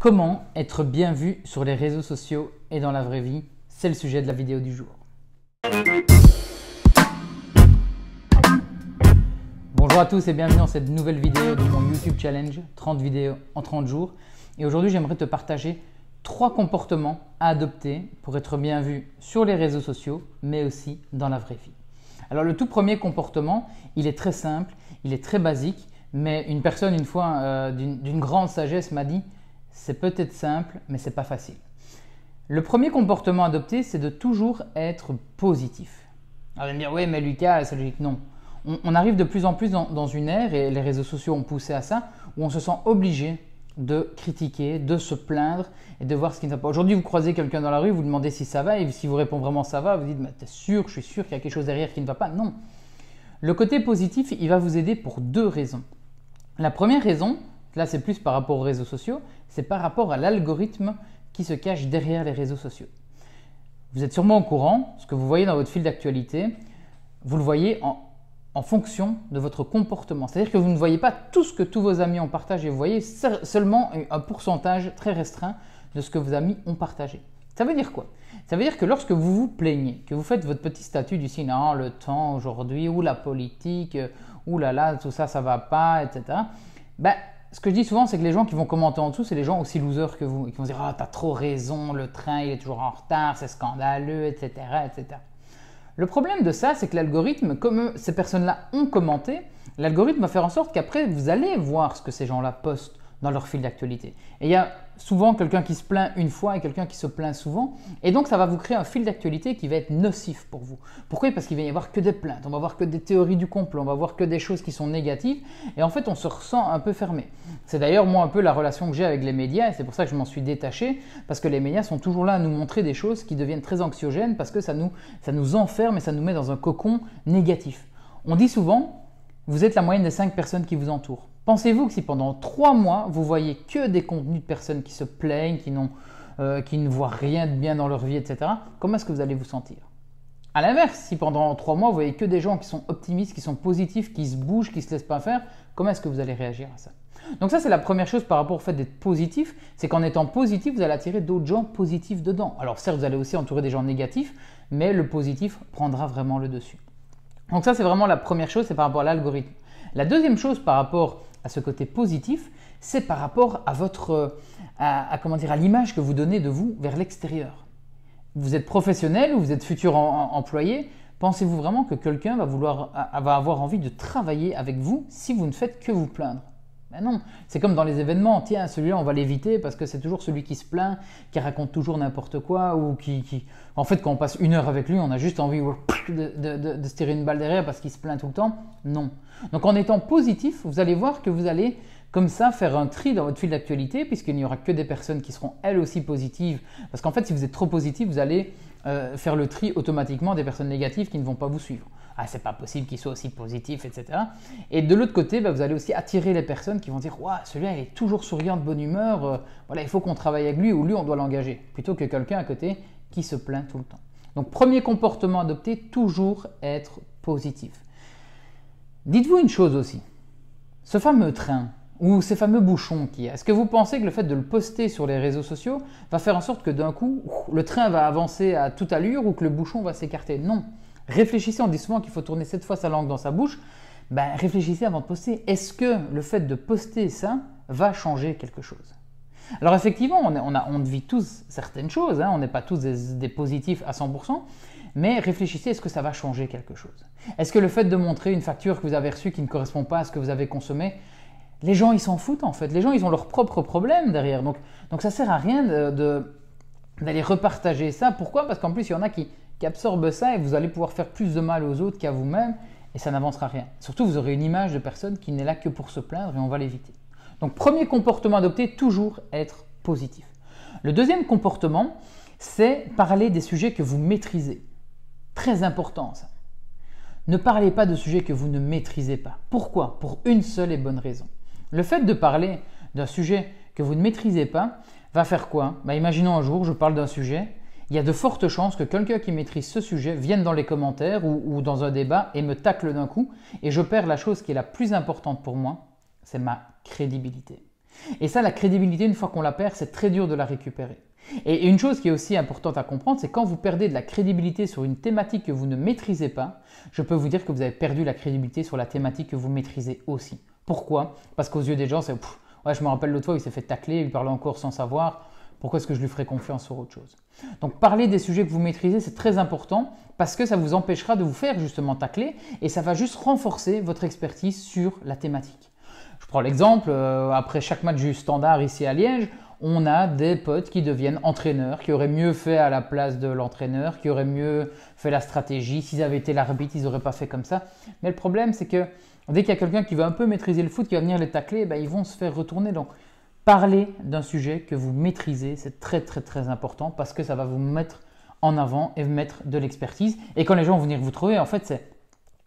Comment être bien vu sur les réseaux sociaux et dans la vraie vie? C'est le sujet de la vidéo du jour. Bonjour à tous et bienvenue dans cette nouvelle vidéo de mon YouTube Challenge 30 vidéos en 30 jours. Et aujourd'hui, j'aimerais te partager 3 comportements à adopter pour être bien vu sur les réseaux sociaux, mais aussi dans la vraie vie. Alors le tout premier comportement, il est très simple, il est très basique, mais une personne une fois d'une grande sagesse m'a dit: c'est peut-être simple, mais c'est pas facile. Le premier comportement à adopter, c'est de toujours être positif. Alors vous allez me dire: oui, mais Lucas, c'est logique. Non. On arrive de plus en plus dans une ère, et les réseaux sociaux ont poussé à ça, où on se sent obligé de critiquer, de se plaindre et de voir ce qui ne va pas. Aujourd'hui, vous croisez quelqu'un dans la rue, vous demandez si ça va, et si vous répond vraiment ça va, vous dites: mais t'es sûr, je suis sûr qu'il y a quelque chose derrière qui ne va pas. Non. Le côté positif, il va vous aider pour 2 raisons. La première raison, là c'est plus par rapport aux réseaux sociaux, c'est par rapport à l'algorithme qui se cache derrière les réseaux sociaux. Vous êtes sûrement au courant, ce que vous voyez dans votre fil d'actualité, vous le voyez en fonction de votre comportement. C'est-à-dire que vous ne voyez pas tout ce que tous vos amis ont partagé, vous voyez seulement un pourcentage très restreint de ce que vos amis ont partagé. Ça veut dire quoi? Ça veut dire que lorsque vous vous plaignez, que vous faites votre petit statut du style: non, le temps aujourd'hui, ou la politique, ou là là, tout ça, ça va pas, etc. Ce que je dis souvent, c'est que les gens qui vont commenter en dessous, c'est les gens aussi losers que vous, et qui vont dire: ah, t'as trop raison, le train il est toujours en retard, c'est scandaleux, etc., etc. Le problème de ça, c'est que l'algorithme, comme ces personnes-là ont commenté, l'algorithme va faire en sorte qu'après, vous allez voir ce que ces gens-là postent dans leur fil d'actualité. Et il y a souvent quelqu'un qui se plaint une fois et quelqu'un qui se plaint souvent. Et donc, ça va vous créer un fil d'actualité qui va être nocif pour vous. Pourquoi? Parce qu'il va y avoir que des plaintes, on va voir que des théories du complot, on va voir que des choses qui sont négatives. Et en fait, on se ressent un peu fermé. C'est d'ailleurs moi un peu la relation que j'ai avec les médias, et c'est pour ça que je m'en suis détaché, parce que les médias sont toujours là à nous montrer des choses qui deviennent très anxiogènes, parce que ça nous enferme et ça nous met dans un cocon négatif. On dit souvent: vous êtes la moyenne des 5 personnes qui vous entourent. Pensez-vous que si pendant 3 mois, vous voyez que des contenus de personnes qui se plaignent, qui ne voient rien de bien dans leur vie, etc., comment est-ce que vous allez vous sentir? A l'inverse, si pendant 3 mois, vous voyez que des gens qui sont optimistes, qui sont positifs, qui se bougent, qui ne se laissent pas faire, comment est-ce que vous allez réagir à ça? Donc ça, c'est la première chose par rapport au fait d'être positif, c'est qu'en étant positif, vous allez attirer d'autres gens positifs dedans. Alors certes, vous allez aussi entourer des gens négatifs, mais le positif prendra vraiment le dessus. Donc ça, c'est vraiment la première chose, c'est par rapport à l'algorithme. La deuxième chose par rapport à ce côté positif, c'est par rapport à l'image que vous donnez de vous vers l'extérieur. Vous êtes professionnel ou vous êtes futur employé, pensez-vous vraiment que quelqu'un va avoir envie de travailler avec vous si vous ne faites que vous plaindre? Ben non, c'est comme dans les événements: tiens, celui-là on va l'éviter parce que c'est toujours celui qui se plaint, qui raconte toujours n'importe quoi, ou en fait quand on passe 1 heure avec lui, on a juste envie de se tirer une balle derrière parce qu'il se plaint tout le temps. Non. Donc en étant positif, vous allez voir que vous allez comme ça faire un tri dans votre fil d'actualité, puisqu'il n'y aura que des personnes qui seront elles aussi positives, parce qu'en fait si vous êtes trop positif, vous allez faire le tri automatiquement des personnes négatives qui ne vont pas vous suivre. Ah, c'est pas possible qu'il soit aussi positif, etc. Et de l'autre côté, vous allez aussi attirer les personnes qui vont dire: waouh, celui-là il est toujours souriant, de bonne humeur, voilà, il faut qu'on travaille avec lui, ou lui on doit l'engager, plutôt que quelqu'un à côté qui se plaint tout le temps. Donc premier comportement adopté, toujours être positif. Dites-vous une chose aussi, ce fameux train ou ces fameux bouchons qu'il y a, est-ce que vous pensez que le fait de le poster sur les réseaux sociaux va faire en sorte que d'un coup, le train va avancer à toute allure ou que le bouchon va s'écarter? Non. Réfléchissez, on dit souvent qu'il faut tourner 7 fois sa langue dans sa bouche. Réfléchissez avant de poster. Est-ce que le fait de poster ça va changer quelque chose? Alors effectivement, on vit tous certaines choses, on n'est pas tous des positifs à 100%, mais réfléchissez, est-ce que ça va changer quelque chose? Est-ce que le fait de montrer une facture que vous avez reçue qui ne correspond pas à ce que vous avez consommé, les gens ils s'en foutent en fait, les gens ils ont leurs propres problèmes derrière, donc ça sert à rien d'aller repartager ça. Pourquoi? Parce qu'en plus il y en a qui absorbent ça, et vous allez pouvoir faire plus de mal aux autres qu'à vous-même, et ça n'avancera rien. Surtout, vous aurez une image de personne qui n'est là que pour se plaindre, et on va l'éviter. Donc premier comportement adopté, toujours être positif. Le deuxième comportement, c'est parler des sujets que vous maîtrisez. Très important ça. Ne parlez pas de sujets que vous ne maîtrisez pas. Pourquoi? Pour une seule et bonne raison. Le fait de parler d'un sujet que vous ne maîtrisez pas va faire quoi? Imaginons un jour, je parle d'un sujet, il y a de fortes chances que quelqu'un qui maîtrise ce sujet vienne dans les commentaires ou dans un débat et me tacle d'un coup, et je perds la chose qui est la plus importante pour moi, c'est ma crédibilité. Et ça, la crédibilité, une fois qu'on la perd, c'est très dur de la récupérer. Et une chose qui est aussi importante à comprendre, c'est quand vous perdez de la crédibilité sur une thématique que vous ne maîtrisez pas, je peux vous dire que vous avez perdu la crédibilité sur la thématique que vous maîtrisez aussi. Pourquoi? Parce qu'aux yeux des gens, c'est « ouais, je me rappelle l'autre fois, il s'est fait tacler, il parlait encore sans savoir, pourquoi est-ce que je lui ferais confiance sur autre chose ?» Donc parler des sujets que vous maîtrisez, c'est très important parce que ça vous empêchera de vous faire justement tacler et ça va juste renforcer votre expertise sur la thématique. Je prends l'exemple, après chaque match du Standard ici à Liège, on a des potes qui deviennent entraîneurs, qui auraient mieux fait à la place de l'entraîneur, qui auraient mieux fait la stratégie. S'ils avaient été l'arbitre, ils n'auraient pas fait comme ça. Mais le problème, c'est que dès qu'il y a quelqu'un qui veut un peu maîtriser le foot, qui va venir les tacler, ils vont se faire retourner. Donc, parler d'un sujet que vous maîtrisez, c'est très très très important parce que ça va vous mettre en avant et mettre de l'expertise. Et quand les gens vont venir vous trouver, en fait, c'est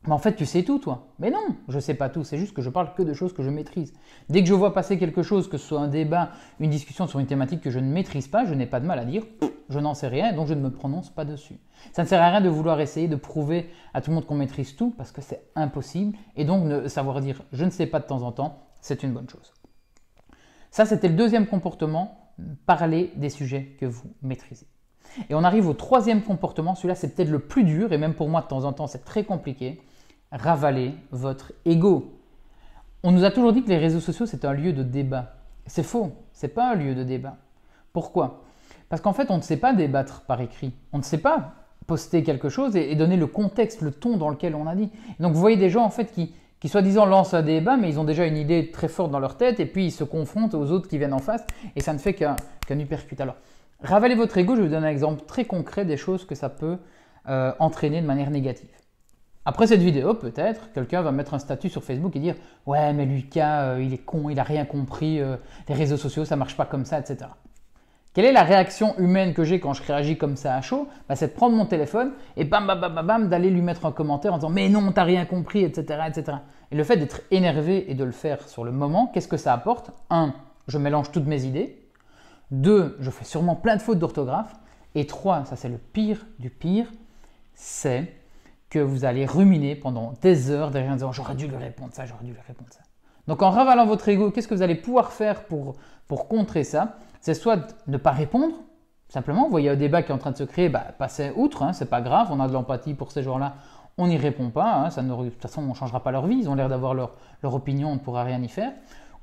« mais en fait, tu sais tout, toi ». Mais non, je ne sais pas tout, c'est juste que je parle que de choses que je maîtrise. Dès que je vois passer quelque chose, que ce soit un débat, une discussion sur une thématique que je ne maîtrise pas, je n'ai pas de mal à dire « je n'en sais rien, donc je ne me prononce pas dessus ». Ça ne sert à rien de vouloir essayer de prouver à tout le monde qu'on maîtrise tout parce que c'est impossible. Et donc, de savoir dire « je ne sais pas » de temps en temps, c'est une bonne chose. Ça, c'était le deuxième comportement, parler des sujets que vous maîtrisez. Et on arrive au troisième comportement, celui-là c'est peut-être le plus dur et même pour moi de temps en temps c'est très compliqué. Ravaler votre ego. On nous a toujours dit que les réseaux sociaux c'est un lieu de débat. C'est faux, c'est pas un lieu de débat. Pourquoi? Parce qu'en fait on ne sait pas débattre par écrit. On ne sait pas poster quelque chose et donner le contexte, le ton dans lequel on a dit. Donc vous voyez des gens en fait qui soi-disant lancent un débat mais ils ont déjà une idée très forte dans leur tête et puis ils se confrontent aux autres qui viennent en face et ça ne fait qu'un uppercut. Alors ravaler votre ego, je vais vous donner un exemple très concret des choses que ça peut entraîner de manière négative. Après cette vidéo, peut-être, quelqu'un va mettre un statut sur Facebook et dire « ouais, mais Lucas, il est con, il n'a rien compris, les réseaux sociaux, ça ne marche pas comme ça, etc. » Quelle est la réaction humaine que j'ai quand je réagis comme ça à chaud? C'est de prendre mon téléphone et bam, bam, bam, bam, bam, d'aller lui mettre un commentaire en disant « mais non, t'as rien compris, etc. etc. » Et le fait d'être énervé et de le faire sur le moment, qu'est-ce que ça apporte? 1. Je mélange toutes mes idées. 2. Je fais sûrement plein de fautes d'orthographe. Et 3. Ça c'est le pire du pire, c'est que vous allez ruminer pendant des heures derrière en disant « j'aurais dû lui répondre ça, j'aurais dû lui répondre ça ». Donc en ravalant votre ego, qu'est-ce que vous allez pouvoir faire pour contrer ça? C'est soit ne pas répondre, simplement, vous voyez un débat qui est en train de se créer, passez outre, c'est pas grave, on a de l'empathie pour ces gens-là, on n'y répond pas, de toute façon on ne changera pas leur vie, ils ont l'air d'avoir leur opinion, on ne pourra rien y faire.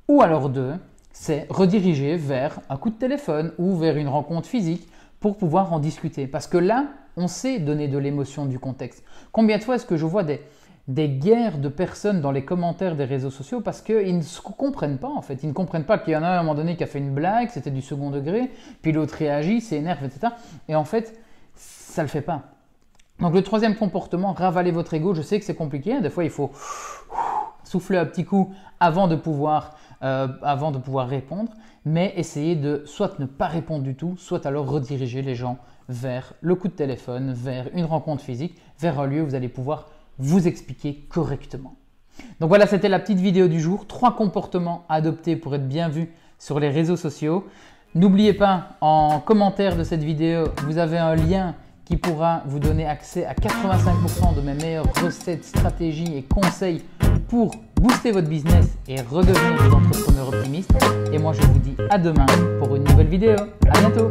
Ou alors 2, c'est rediriger vers un coup de téléphone ou vers une rencontre physique pour pouvoir en discuter. Parce que là, on sait donner de l'émotion, du contexte. Combien de fois est-ce que je vois des guerres de personnes dans les commentaires des réseaux sociaux parce qu'ils ne se comprennent pas en fait. Ils ne comprennent pas qu'il y en a un à un moment donné qui a fait une blague, c'était du second degré, puis l'autre réagit, s'énerve, etc. Et en fait, ça ne le fait pas. Donc le troisième comportement, ravaler votre ego, je sais que c'est compliqué, des fois il faut souffler un petit coup avant de pouvoir répondre, mais essayez de soit ne pas répondre du tout, soit alors rediriger les gens vers le coup de téléphone, vers une rencontre physique, vers un lieu où vous allez pouvoir vous expliquer correctement. Donc voilà, c'était la petite vidéo du jour. 3 comportements à adopter pour être bien vu sur les réseaux sociaux. N'oubliez pas, en commentaire de cette vidéo, vous avez un lien qui pourra vous donner accès à 85% de mes meilleures recettes, stratégies et conseils pour booster votre business et redevenir des entrepreneurs optimistes. Et moi, je vous dis à demain pour une nouvelle vidéo. À bientôt!